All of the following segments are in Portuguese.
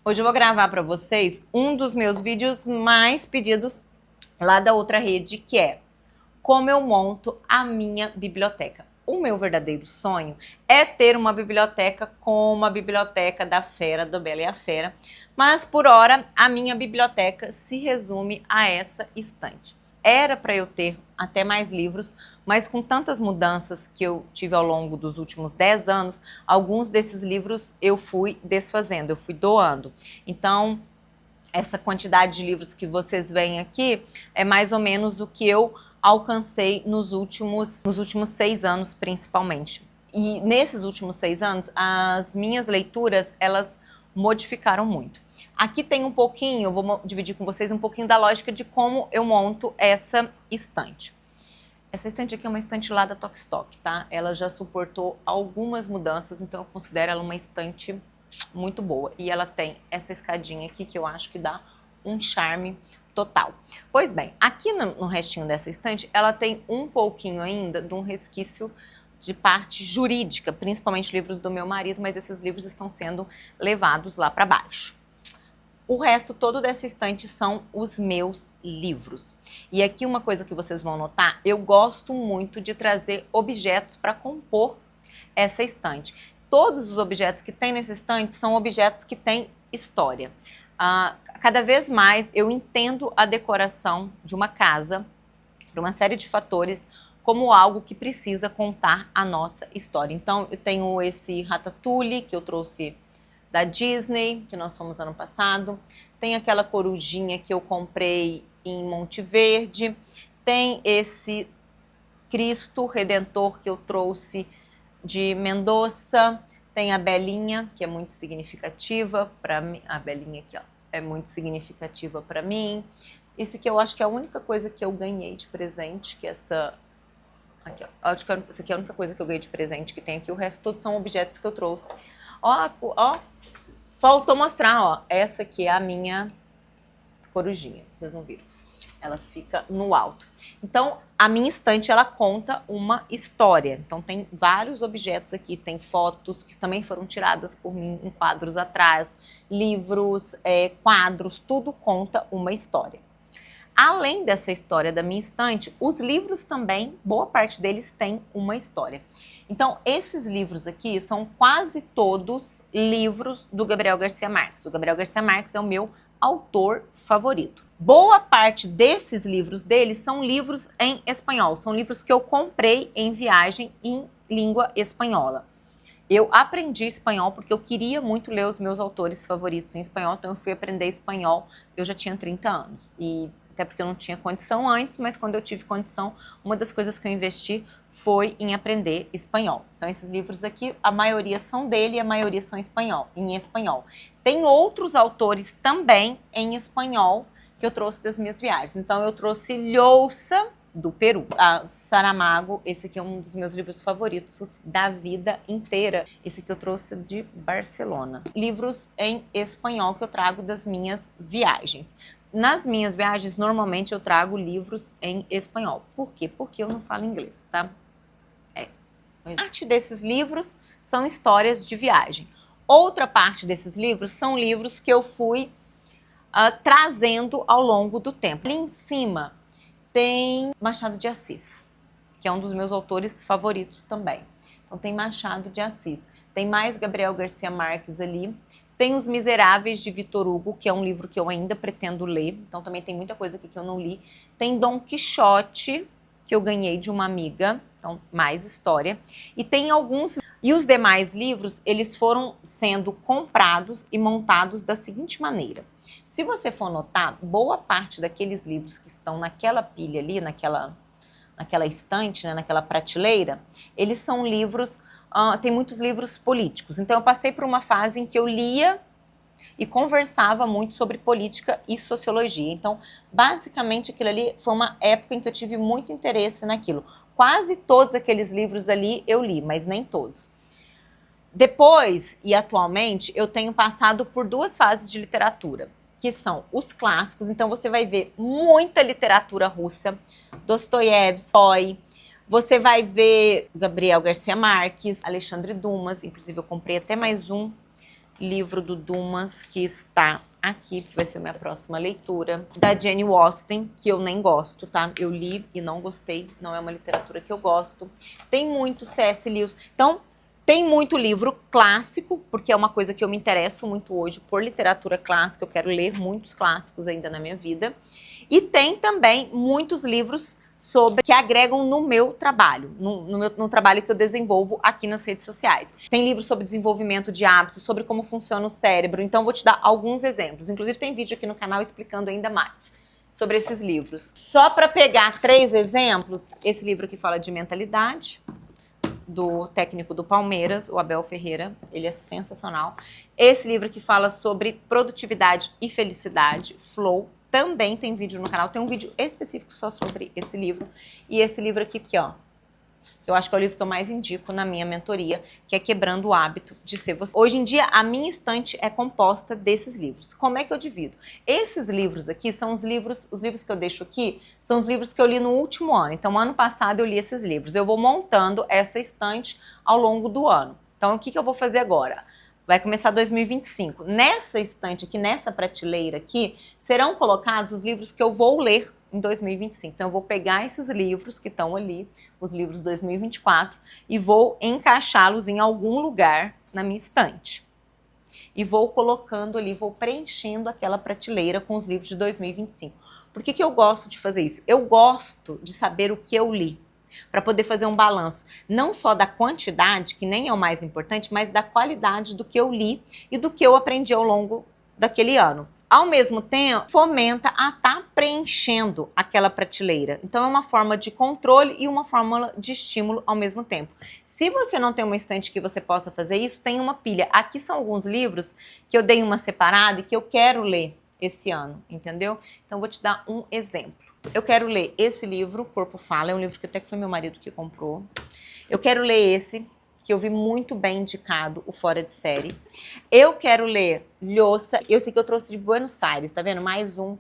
Hoje eu vou gravar para vocês um dos meus vídeos mais pedidos lá da outra rede, que é como eu monto a minha biblioteca. O meu verdadeiro sonho é ter uma biblioteca como a biblioteca da Fera, do Bela e a Fera, mas por hora a minha biblioteca se resume a essa estante. Era para eu ter até mais livros, mas com tantas mudanças que eu tive ao longo dos últimos 10 anos, alguns desses livros eu fui desfazendo, eu fui doando. Então, essa quantidade de livros que vocês veem aqui é mais ou menos o que eu alcancei nos últimos 6 anos, principalmente. E nesses últimos 6 anos, as minhas leituras, elas modificaram muito. Aqui tem um pouquinho, eu vou dividir com vocês um pouquinho da lógica de como eu monto essa estante. Essa estante aqui é uma estante lá da Tokstok, tá? Ela já suportou algumas mudanças, então eu considero ela uma estante muito boa. E ela tem essa escadinha aqui que eu acho que dá um charme total. Pois bem, aqui no restinho dessa estante, ela tem um pouquinho ainda de um resquício de parte jurídica, principalmente livros do meu marido, mas esses livros estão sendo levados lá para baixo. O resto todo dessa estante são os meus livros. E aqui uma coisa que vocês vão notar, eu gosto muito de trazer objetos para compor essa estante. Todos os objetos que tem nessa estante são objetos que têm história. Cada vez mais eu entendo a decoração de uma casa, por uma série de fatores, como algo que precisa contar a nossa história. Então eu tenho esse Ratatouille que eu trouxe da Disney, que nós fomos ano passado, tem aquela corujinha que eu comprei em Monte Verde, tem esse Cristo Redentor que eu trouxe de Mendoza, tem a Belinha, que é muito significativa para mim, a Belinha aqui, ó, é muito significativa para mim. Esse aqui eu acho que é a única coisa que eu ganhei de presente, que essa aqui, ó, acho que essa aqui é a única coisa que eu ganhei de presente que tem aqui, o resto todos são objetos que eu trouxe. Ó, faltou mostrar, ó, essa aqui é a minha corujinha, vocês vão ver. Ela fica no alto. Então, a minha estante, ela conta uma história. Então, tem vários objetos aqui, tem fotos que também foram tiradas por mim em quadros atrás, livros, quadros, tudo conta uma história. Além dessa história da minha estante, os livros também, boa parte deles tem uma história. Então, esses livros aqui são quase todos livros do Gabriel Garcia Marques. O Gabriel Garcia Marques é o meu autor favorito. Boa parte desses livros dele são livros em espanhol, são livros que eu comprei em viagem em língua espanhola. Eu aprendi espanhol porque eu queria muito ler os meus autores favoritos em espanhol, então eu fui aprender espanhol, eu já tinha 30 anos, e até porque eu não tinha condição antes, mas quando eu tive condição, uma das coisas que eu investi foi em aprender espanhol. Então esses livros aqui, a maioria são dele e a maioria são em espanhol. Tem outros autores também em espanhol que eu trouxe das minhas viagens. Então eu trouxe Llouça, do Peru, a Saramago, esse aqui é um dos meus livros favoritos da vida inteira. Esse aqui eu trouxe de Barcelona. Livros em espanhol que eu trago das minhas viagens. Nas minhas viagens, normalmente eu trago livros em espanhol. Por quê? Porque eu não falo inglês, tá? Parte desses livros são histórias de viagem. Outra parte desses livros são livros que eu fui trazendo ao longo do tempo. Ali em cima tem Machado de Assis, que é um dos meus autores favoritos também. Então tem Machado de Assis. Tem mais Gabriel Garcia Marques ali. Tem Os Miseráveis, de Victor Hugo, que é um livro que eu ainda pretendo ler. Então também tem muita coisa aqui que eu não li. Tem Dom Quixote, que eu ganhei de uma amiga. Então, mais história. E tem alguns... E os demais livros, eles foram sendo comprados e montados da seguinte maneira. Se você for notar, boa parte daqueles livros que estão naquela pilha ali, naquela estante, né, naquela prateleira, eles são livros... tem muitos livros políticos. Então eu passei por uma fase em que eu lia e conversava muito sobre política e sociologia. Então, basicamente, aquilo ali foi uma época em que eu tive muito interesse naquilo. Quase todos aqueles livros ali eu li, mas nem todos. Depois, e atualmente, eu tenho passado por 2 fases de literatura, que são os clássicos. Então você vai ver muita literatura russa, Dostoiévski, você vai ver Gabriel Garcia Marques, Alexandre Dumas, inclusive eu comprei até mais um livro do Dumas que está aqui, que vai ser a minha próxima leitura, da Jane Austen, que eu nem gosto, tá? Eu li e não gostei, não é uma literatura que eu gosto. Tem muito C.S. Lewis, então tem muito livro clássico, porque é uma coisa que eu me interesso muito hoje por literatura clássica, eu quero ler muitos clássicos ainda na minha vida. E tem também muitos livros que agregam no meu trabalho, no trabalho que eu desenvolvo aqui nas redes sociais. Tem livros sobre desenvolvimento de hábitos, sobre como funciona o cérebro, então vou te dar alguns exemplos. Inclusive tem vídeo aqui no canal explicando ainda mais sobre esses livros. Só para pegar 3 exemplos, esse livro aqui fala de mentalidade, do técnico do Palmeiras, o Abel Ferreira, ele é sensacional. Esse livro aqui fala sobre produtividade e felicidade, Flow. Também tem vídeo no canal, tem um vídeo específico só sobre esse livro. E esse livro aqui, ó, que eu acho que é o livro que eu mais indico na minha mentoria, que é Quebrando o Hábito de Ser Você. Hoje em dia, a minha estante é composta desses livros. Como é que eu divido? Esses livros aqui são os livros que eu deixo aqui, são os livros que eu li no último ano. Então, ano passado eu li esses livros. Eu vou montando essa estante ao longo do ano. Então, o que eu vou fazer agora? Vai começar 2025. Nessa estante aqui, nessa prateleira aqui, serão colocados os livros que eu vou ler em 2025. Então, eu vou pegar esses livros que estão ali, os livros 2024, e vou encaixá-los em algum lugar na minha estante. E vou colocando ali, vou preenchendo aquela prateleira com os livros de 2025. Por que eu gosto de fazer isso? Eu gosto de saber o que eu li, para poder fazer um balanço, não só da quantidade, que nem é o mais importante, mas da qualidade do que eu li e do que eu aprendi ao longo daquele ano. Ao mesmo tempo, fomenta a estar preenchendo aquela prateleira. Então, é uma forma de controle e uma fórmula de estímulo ao mesmo tempo. Se você não tem uma estante que você possa fazer isso, tem uma pilha. Aqui são alguns livros que eu dei uma separada e que eu quero ler esse ano, entendeu? Então, vou te dar um exemplo. Eu quero ler esse livro, Corpo Fala, é um livro que até que foi meu marido que comprou. Eu quero ler esse, que eu vi muito bem indicado, o Fora de Série. Eu quero ler Lhosa, eu sei que eu trouxe de Buenos Aires, tá vendo? Mais um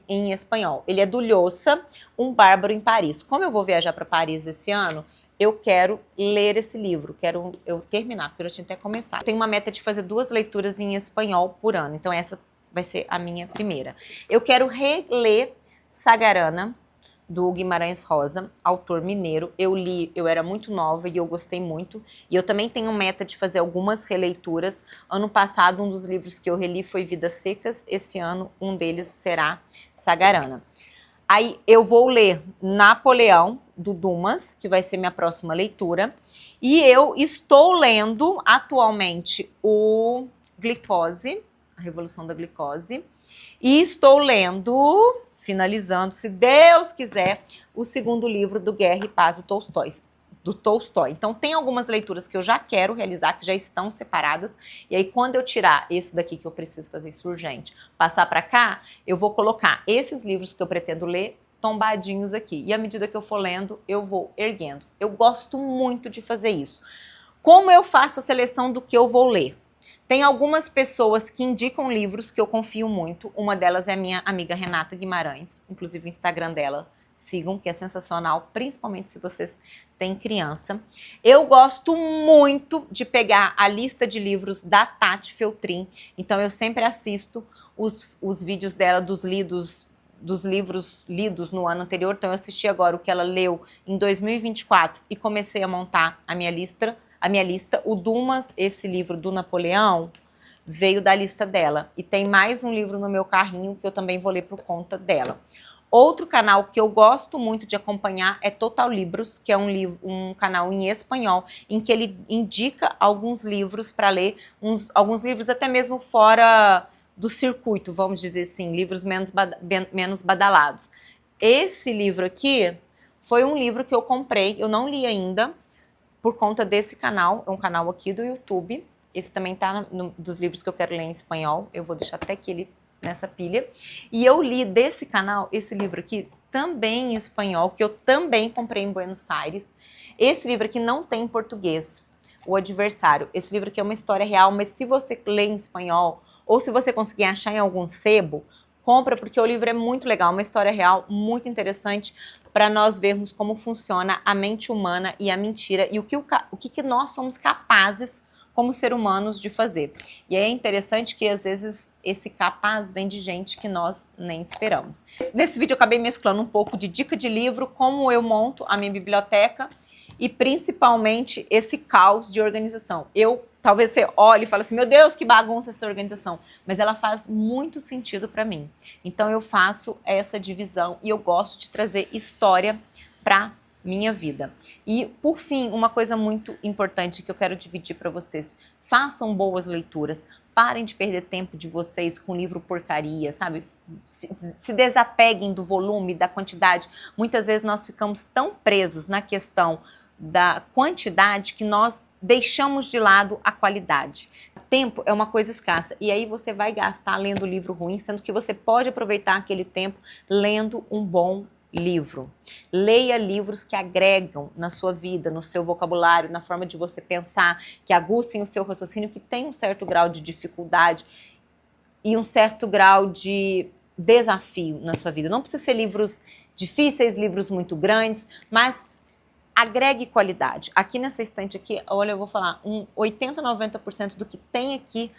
em espanhol. Ele é do Lhosa, Um Bárbaro em Paris. Como eu vou viajar para Paris esse ano, eu quero ler esse livro, quero eu terminar, porque eu já tinha até começado. Eu tenho uma meta de fazer 2 leituras em espanhol por ano, então essa vai ser a minha primeira. Eu quero reler Sagarana, do Guimarães Rosa, autor mineiro. Eu li, eu era muito nova e eu gostei muito. E eu também tenho meta de fazer algumas releituras. Ano passado, um dos livros que eu reli foi Vidas Secas. Esse ano, um deles será Sagarana. Aí eu vou ler Napoleão, do Dumas, que vai ser minha próxima leitura. E eu estou lendo atualmente o Glicose, A Revolução da Glicose. E estou lendo, finalizando, se Deus quiser, o segundo livro do Guerra e Paz do Tolstói. Então, tem algumas leituras que eu já quero realizar, que já estão separadas. E aí, quando eu tirar esse daqui, que eu preciso fazer isso urgente, passar para cá, eu vou colocar esses livros que eu pretendo ler tombadinhos aqui. E à medida que eu for lendo, eu vou erguendo. Eu gosto muito de fazer isso. Como eu faço a seleção do que eu vou ler? Tem algumas pessoas que indicam livros que eu confio muito. Uma delas é a minha amiga Renata Guimarães. Inclusive o Instagram dela, sigam, que é sensacional, principalmente se vocês têm criança. Eu gosto muito de pegar a lista de livros da Tati Feltrin. Então eu sempre assisto os vídeos dela dos livros lidos no ano anterior. Então eu assisti agora o que ela leu em 2024 e comecei a montar a minha lista. O Dumas, esse livro do Napoleão, veio da lista dela. E tem mais um livro no meu carrinho que eu também vou ler por conta dela. Outro canal que eu gosto muito de acompanhar é Total Libros, que é um canal em espanhol, em que ele indica alguns livros para ler, alguns livros até mesmo fora do circuito, vamos dizer assim, livros menos badalados. Esse livro aqui foi um livro que eu comprei, eu não li ainda, por conta desse canal, é um canal aqui do YouTube. Esse também tá dos livros que eu quero ler em espanhol. Eu vou deixar até aqui ele nessa pilha. E eu li desse canal, esse livro aqui, também em espanhol, que eu também comprei em Buenos Aires. Esse livro aqui não tem em português, O Adversário. Esse livro aqui é uma história real, mas se você lê em espanhol, ou se você conseguir achar em algum sebo, compra, porque o livro é muito legal, uma história real muito interessante, para nós vermos como funciona a mente humana e a mentira e o que nós somos capazes como ser humanos de fazer. E é interessante que às vezes esse capaz vem de gente que nós nem esperamos. Nesse vídeo eu acabei mesclando um pouco de dica de livro, como eu monto a minha biblioteca e principalmente esse caos de organização. Talvez você olhe e fale assim, meu Deus, que bagunça essa organização, mas ela faz muito sentido para mim. Então eu faço essa divisão e eu gosto de trazer história para minha vida. E, por fim, uma coisa muito importante que eu quero dividir para vocês. Façam boas leituras. Parem de perder tempo de vocês com livro porcaria, sabe? Se desapeguem do volume, da quantidade. Muitas vezes nós ficamos tão presos na questão da quantidade que nós deixamos de lado a qualidade. Tempo é uma coisa escassa e aí você vai gastar lendo livro ruim, sendo que você pode aproveitar aquele tempo lendo um bom livro. Leia livros que agregam na sua vida, no seu vocabulário, na forma de você pensar, que aguçem o seu raciocínio, que tem um certo grau de dificuldade e um certo grau de desafio na sua vida. Não precisa ser livros difíceis, livros muito grandes, mas agregue qualidade. Aqui nessa estante aqui, olha, eu vou falar, 80, 90% do que tem aqui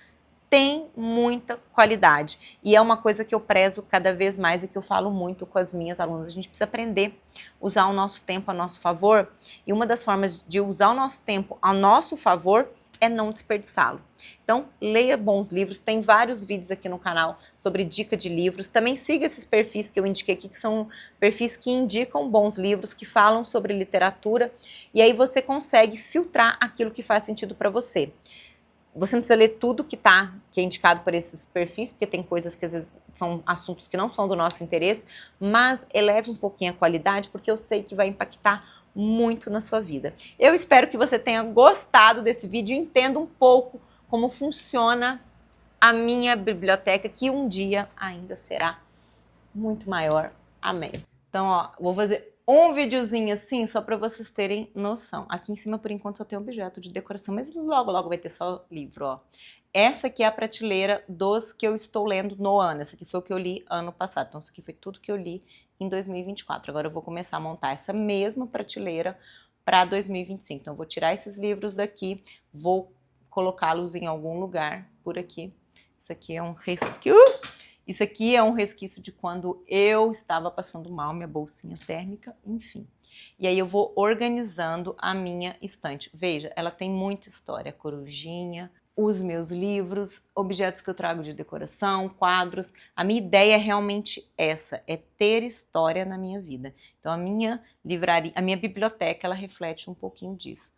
tem muita qualidade. E é uma coisa que eu prezo cada vez mais e que eu falo muito com as minhas alunas. A gente precisa aprender a usar o nosso tempo a nosso favor. E uma das formas de usar o nosso tempo a nosso favor é não desperdiçá-lo. Então, leia bons livros. Tem vários vídeos aqui no canal sobre dica de livros. Também siga esses perfis que eu indiquei aqui, que são perfis que indicam bons livros, que falam sobre literatura. E aí você consegue filtrar aquilo que faz sentido para você. Você não precisa ler tudo que é indicado por esses perfis, porque tem coisas que às vezes são assuntos que não são do nosso interesse, mas eleve um pouquinho a qualidade, porque eu sei que vai impactar muito na sua vida. Eu espero que você tenha gostado desse vídeo e entenda um pouco como funciona a minha biblioteca, que um dia ainda será muito maior. Amém. Então, ó, vou fazer um videozinho assim, só para vocês terem noção. Aqui em cima, por enquanto, só tem objeto de decoração, mas logo, logo vai ter só livro, ó. Essa aqui é a prateleira dos que eu estou lendo no ano. Essa aqui foi o que eu li ano passado. Então, isso aqui foi tudo que eu li em 2024. Agora eu vou começar a montar essa mesma prateleira para 2025. Então, eu vou tirar esses livros daqui, vou colocá-los em algum lugar por aqui. Isso aqui é um resquício. Isso aqui é um resquício de quando eu estava passando mal, minha bolsinha térmica, enfim. E aí eu vou organizando a minha estante. Veja, ela tem muita história, corujinha, os meus livros, objetos que eu trago de decoração, quadros. A minha ideia é realmente essa, é ter história na minha vida. Então a minha livraria, a minha biblioteca, ela reflete um pouquinho disso.